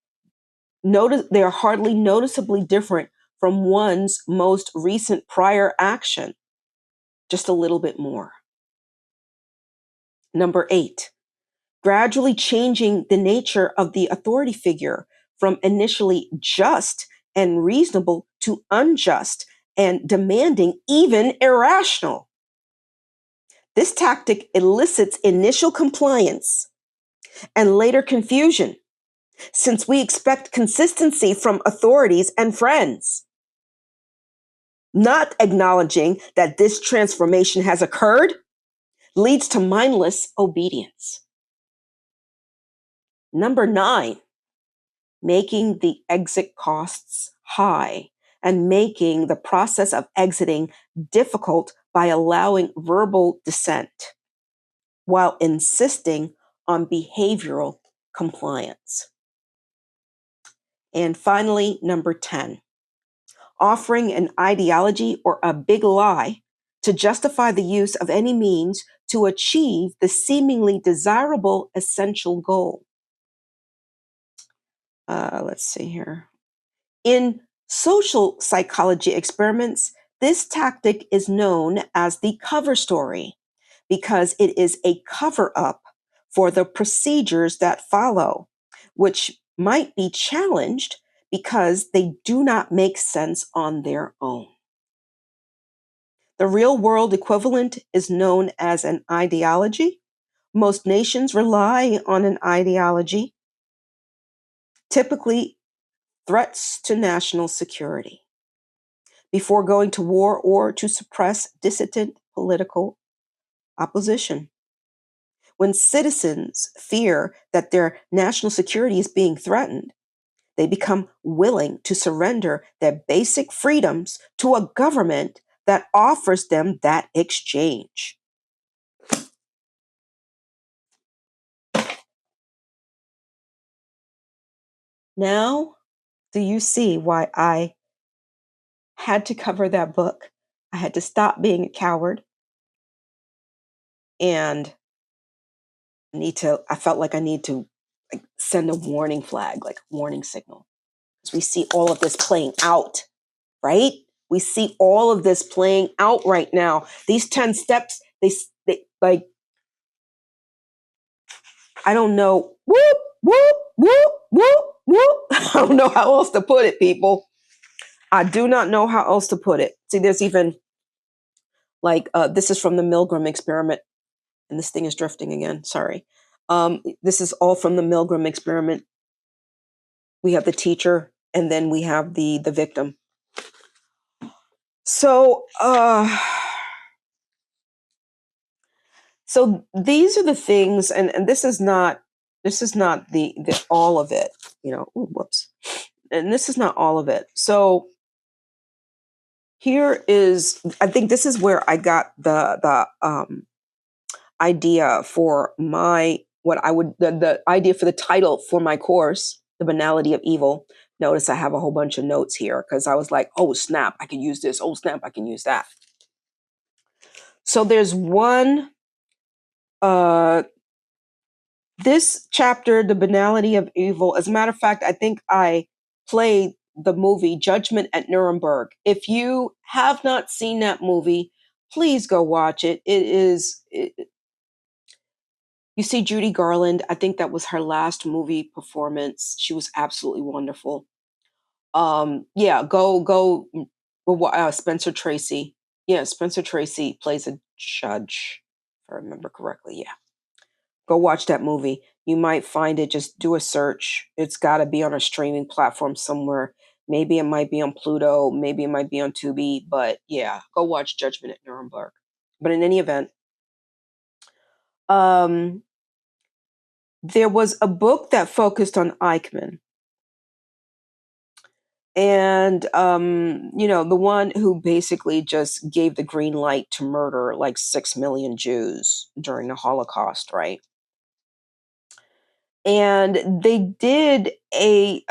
They are hardly noticeably different from one's most recent prior action, just a little bit more. Number 8, gradually changing the nature of the authority figure from initially just and reasonable to unjust and demanding, even irrational. This tactic elicits initial compliance and later confusion, since we expect consistency from authorities and friends. Not acknowledging that this transformation has occurred leads to mindless obedience. Number 9, making the exit costs high and making the process of exiting difficult by allowing verbal dissent while insisting on behavioral compliance. And finally, number 10, offering an ideology or a big lie to justify the use of any means to achieve the seemingly desirable essential goal. Let's see here. In social psychology experiments, this tactic is known as the cover story because it is a cover up for the procedures that follow, which might be challenged because they do not make sense on their own. The real world equivalent is known as an ideology. Most nations rely on an ideology, typically threats to national security, before going to war or to suppress dissident political opposition. When citizens fear that their national security is being threatened, they become willing to surrender their basic freedoms to a government that offers them that exchange. Now, do you see why I had to cover that book? I had to stop being a coward, and I felt like I need to, like, send a warning flag, like a warning signal. Because we see all of this playing out, right? We see all of this playing out right now. These 10 steps, they like, I don't know. Whoop, whoop, whoop, whoop, whoop. I don't know how else to put it, people. I do not know how else to put it. See, there's even like, this is from the Milgram experiment, and this thing is drifting again. Sorry. This is all from the Milgram experiment. We have the teacher, and then we have the victim. So, so these are the things, and this is not the all of it, you know. Ooh, whoops. And this is not all of it. So here is, I think this is where I got the idea for the idea for the title for my course, The Banality of Evil. Notice I have a whole bunch of notes here because I was like, oh snap, I can use this. Oh snap, I can use that. So there's one, this chapter, The Banality of Evil. As a matter of fact, I think I played the movie Judgment at Nuremberg. If you have not seen that movie, please go watch it. You see Judy Garland. I think that was her last movie performance. She was absolutely wonderful. Yeah, go Spencer Tracy. Yeah, Spencer Tracy plays a judge, if I remember correctly. Yeah. Go watch that movie. You might find it. Just do a search. It's got to be on a streaming platform somewhere. Maybe it might be on Pluto. Maybe it might be on Tubi. But yeah, go watch Judgment at Nuremberg. But in any event, um, there was a book that focused on Eichmann. And, the one who basically just gave the green light to murder like 6 million Jews during the Holocaust, right? And they did they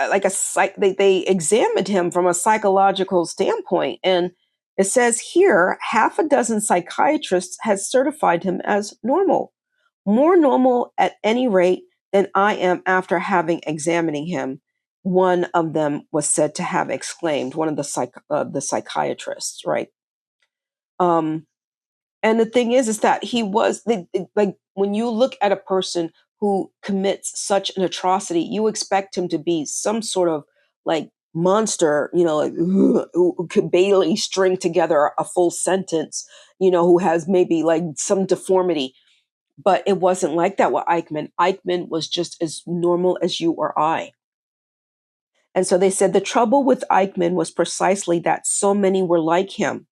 examined him from a psychological standpoint. And it says here, half a dozen psychiatrists has certified him as normal, more normal at any rate than I am after having examining him. One of them was said to have exclaimed, one of the psychiatrists, right? Um, and the thing is that he was like when you look at a person who commits such an atrocity, you expect him to be some sort of like monster, like who could barely string together a full sentence, who has maybe like some deformity. But it wasn't like that with Eichmann. Eichmann was just as normal as you or I. And so they said the trouble with Eichmann was precisely that so many were like him,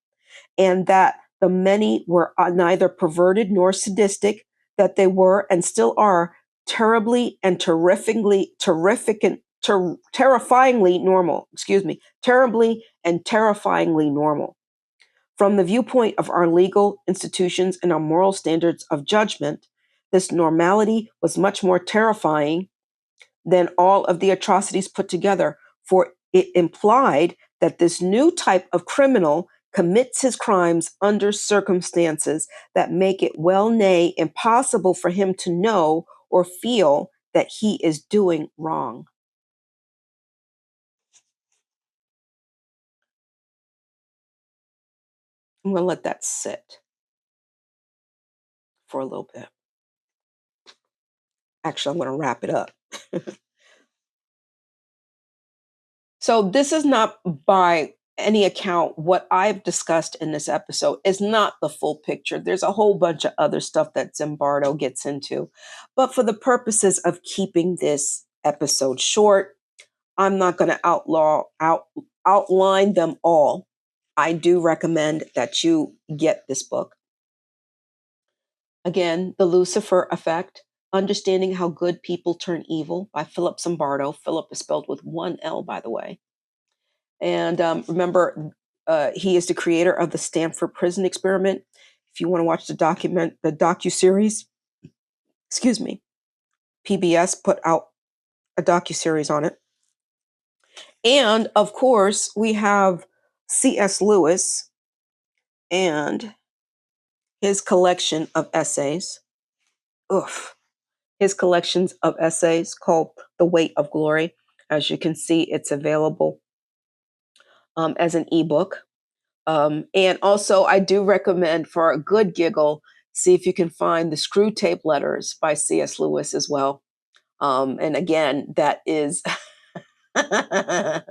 and that the many were neither perverted nor sadistic, that they were and still are terribly and terrifyingly normal. Excuse me, terribly and terrifyingly normal. From the viewpoint of our legal institutions and our moral standards of judgment, this normality was much more terrifying than all of the atrocities put together, for it implied that this new type of criminal commits his crimes under circumstances that make it well nigh impossible for him to know or feel that he is doing wrong. I'm going to let that sit for a little bit. Actually, I'm going to wrap it up. So, this is not by any account what I've discussed in this episode is not the full picture. There's a whole bunch of other stuff that Zimbardo gets into. But for the purposes of keeping this episode short, I'm not going to outline them all. I do recommend that you get this book. Again, The Lucifer Effect, Understanding How Good People Turn Evil by Philip Zimbardo. Philip is spelled with one L, by the way. And remember, he is the creator of the Stanford Prison Experiment. If you want to watch the docuseries, excuse me, PBS put out a docuseries on it. And of course, we have C.S. Lewis and his collection of essays. Oof. His collections of essays called The Weight of Glory. As you can see, it's available as an ebook. And also, I do recommend for a good giggle, see if you can find the Screw Tape Letters by C.S. Lewis as well. And again, that is a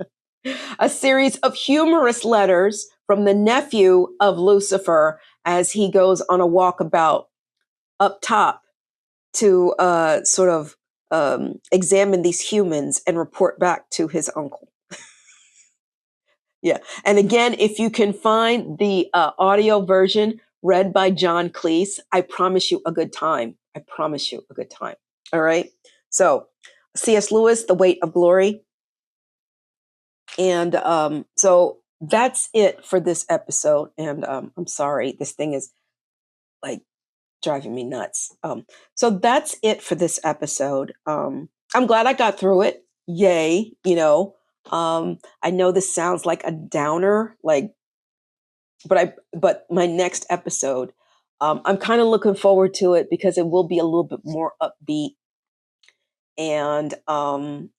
series of humorous letters from the nephew of Lucifer as he goes on a walkabout up top to sort of examine these humans and report back to his uncle. Yeah. And again, if you can find the audio version read by John Cleese, I promise you a good time. I promise you a good time. All right. So, C.S. Lewis, The Weight of Glory. And so that's it for this episode. And I'm sorry, this thing is like driving me nuts. So that's it for this episode. I'm glad I got through it. Yay. I know this sounds like a downer, but my next episode, I'm kind of looking forward to it because it will be a little bit more upbeat. And I'm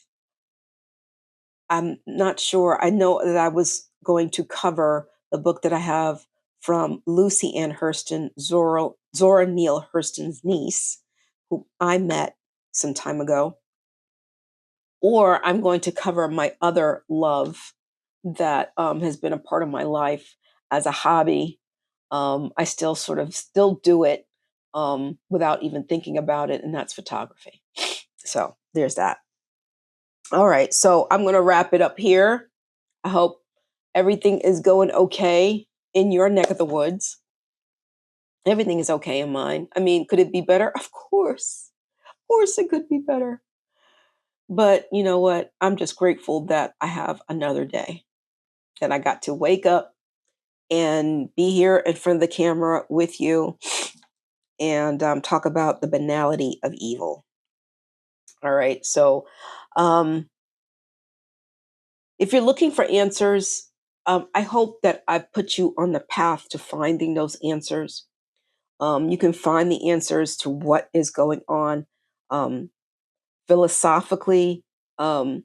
not sure. I know that I was going to cover the book that I have from Lucy Ann Hurston, Zora Neale Hurston's niece, who I met some time ago. Or I'm going to cover my other love that has been a part of my life as a hobby. I still do it without even thinking about it, and that's photography. So there's that. All right, so I'm going to wrap it up here. I hope everything is going okay in your neck of the woods. Everything is okay in mine. I mean, could it be better? Of course. Of course, it could be better. But you know what? I'm just grateful that I have another day, that I got to wake up and be here in front of the camera with you and talk about the banality of evil. All right. So, um, if you're looking for answers, I hope that I've put you on the path to finding those answers. You can find the answers to what is going on um, philosophically, um,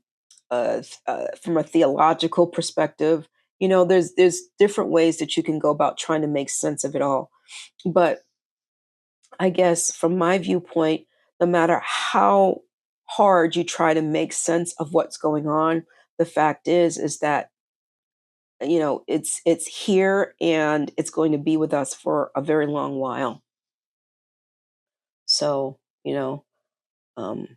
from a theological perspective. You know, there's different ways that you can go about trying to make sense of it all. But I guess from my viewpoint, no matter how hard you try to make sense of what's going on, the fact is that it's here and it's going to be with us for a very long while. So um,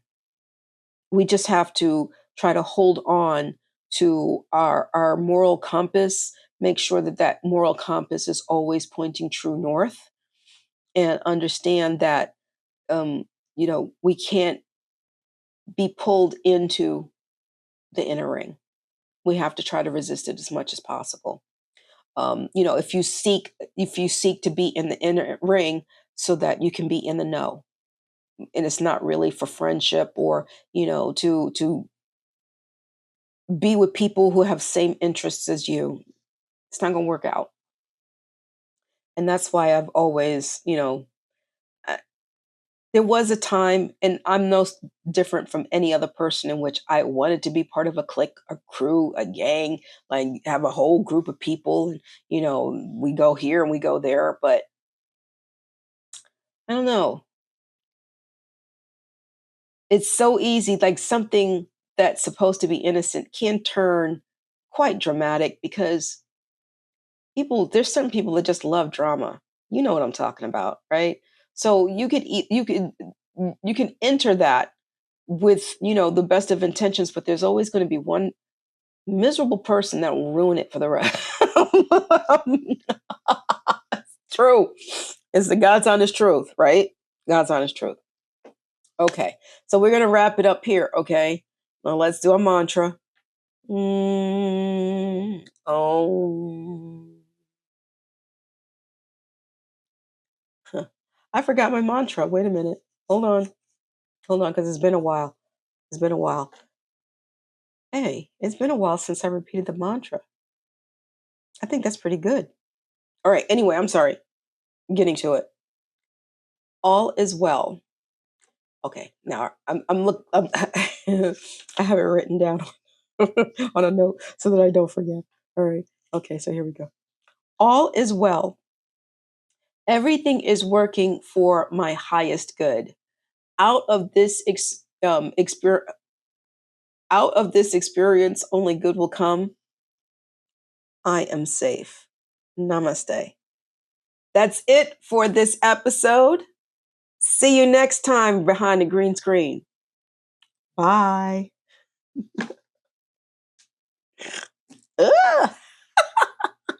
we just have to try to hold on to our moral compass, make sure that that moral compass is always pointing true north, and understand that we can't be pulled into the inner ring. We have to try to resist it as much as possible. If you seek to be in the inner ring so that you can be in the know, and it's not really for friendship or to be with people who have same interests as you, it's not going to work out. And that's why I've always, uh, there was a time, and I'm no different from any other person, in which I wanted to be part of a clique, a crew, a gang, like have a whole group of people, and we go here and we go there. But I don't know. It's so easy, like something that's supposed to be innocent can turn quite dramatic because there's certain people that just love drama. You know what I'm talking about, right? So you can enter that with, the best of intentions, but there's always going to be one miserable person that will ruin it for the rest. True. It's the God's honest truth, right? God's honest truth. Okay. So we're going to wrap it up here, okay? Well, let's do a mantra. Oh. I forgot my mantra. Wait a minute. Hold on. Hold on, because it's been a while. It's been a while. Hey, it's been a while since I repeated the mantra. I think that's pretty good. All right. Anyway, I'm sorry. Getting to it. All is well. Okay. Now I have it written down on a note so that I don't forget. All right. Okay. So here we go. All is well. Everything is working for my highest good. Out of this experience, only good will come. I am safe. Namaste. That's it for this episode. See you next time behind the green screen. Bye. Ugh.